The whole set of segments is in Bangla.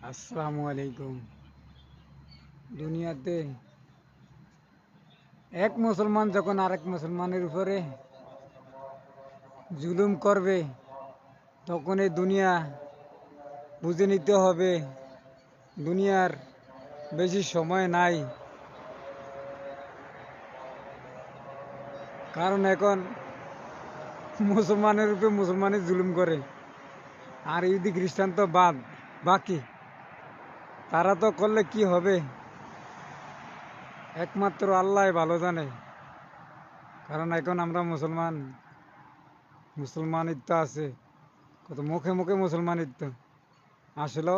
আসসালামু আলাইকুম। দুনিয়াতে এক মুসলমান যখন আরেক মুসলমানের উপরে জুলুম করবে, তখন এই দুনিয়া বুঝে নিতে হবে দুনিয়ার বেশি সময় নাই। কারণ এখন মুসলমানের উপরে মুসলমানই জুলুম করে, আর ইহুদি খ্রিস্টান তো বাকি তারা তো করলে কি হবে, একমাত্র আল্লাহ ভালো জানে। কারণ এখন আমরা মুসলমানিত্ব আছে, কত মুখে মুখে মুসলমানিত্ব, আসলে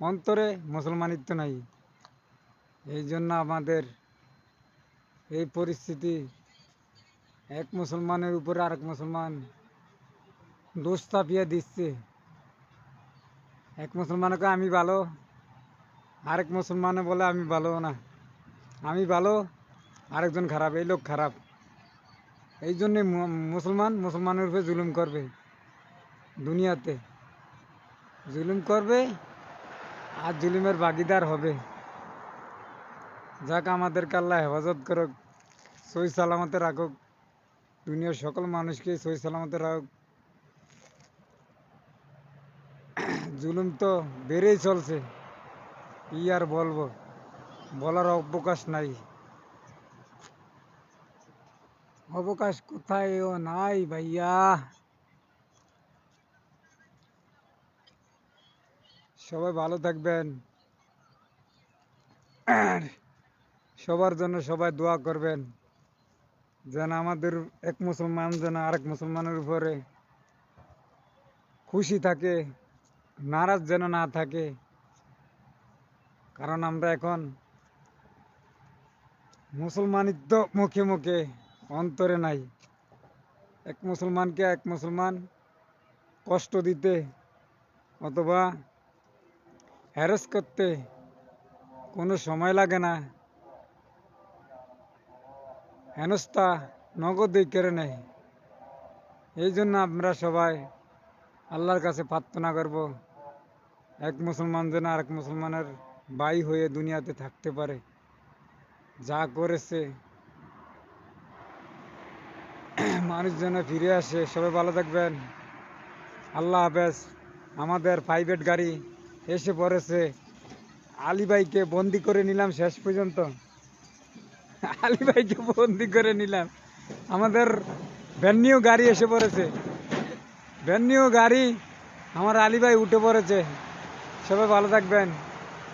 অন্তরে মুসলমানিত্ব নাই। এই জন্য আমাদের এই পরিস্থিতি, এক মুসলমানের উপরে আরেক মুসলমান দোষ চাপিয়ে দিচ্ছে। এক মুসলমানকে আমি ভালো, আরেক মুসলমানে বলে আমি ভালো না, আমি ভালো আরেকজন খারাপ, এই লোক খারাপ। এই জন্যে মুসলমানের উপরে জুলুম করবে, দুনিয়াতে জুলুম করবে আর জুলুমের ভাগিদার হবে। যাক, আমাদেরকে আল্লাহ হেফাজত করুক, সহি সালামতে রাখুক, দুনিয়ার সকল মানুষকে সহি সালামতে রাখুক। জুলুম তো বেড়েই চলছে, কি আর বলবো, বলার অবকাশ নাই, অবকাশ কোথায়ও নাই ভাইয়া। সবাই ভালো থাকবেন, সবার জন্য সবাই দোয়া করবেন, যেন আমাদের এক মুসলমান যেন আরেক মুসলমানের উপরে খুশি থাকে, নারাজ যেন না থাকে। কারণ আমরা এখন মুসলমানিত্ব মুখে মুখে, অন্তরে নাই। এক মুসলমানকে এক মুসলমান কষ্ট দিতে অথবা হ্যারাস করতে কোনো সময় লাগে না, হেনস্থা নগদেই কেড়ে নেয়। এই জন্য আমরা সবাই আল্লাহর কাছে প্রার্থনা করব, এক মুসলমান যেন আরেক মুসলমানের ভাই হয়ে দুনিয়াতে থাকতে পারে। যা করেছে মানুষ যেন ফিরে আসে। সবাই ভালো থাকবেন, আল্লাহ হাফেজ। আমাদের প্রাইভেট গাড়ি এসে পড়েছে, আলী ভাইকে বন্দি করে নিলাম শেষ পর্যন্ত, আলী ভাইকে বন্দি করে নিলাম। আমাদের ভ্যানিও গাড়ি এসে পড়েছে, ভ্যানিও গাড়ি, আমার আলী ভাই উঠে পড়েছে। সবাই ভালো থাকবেন।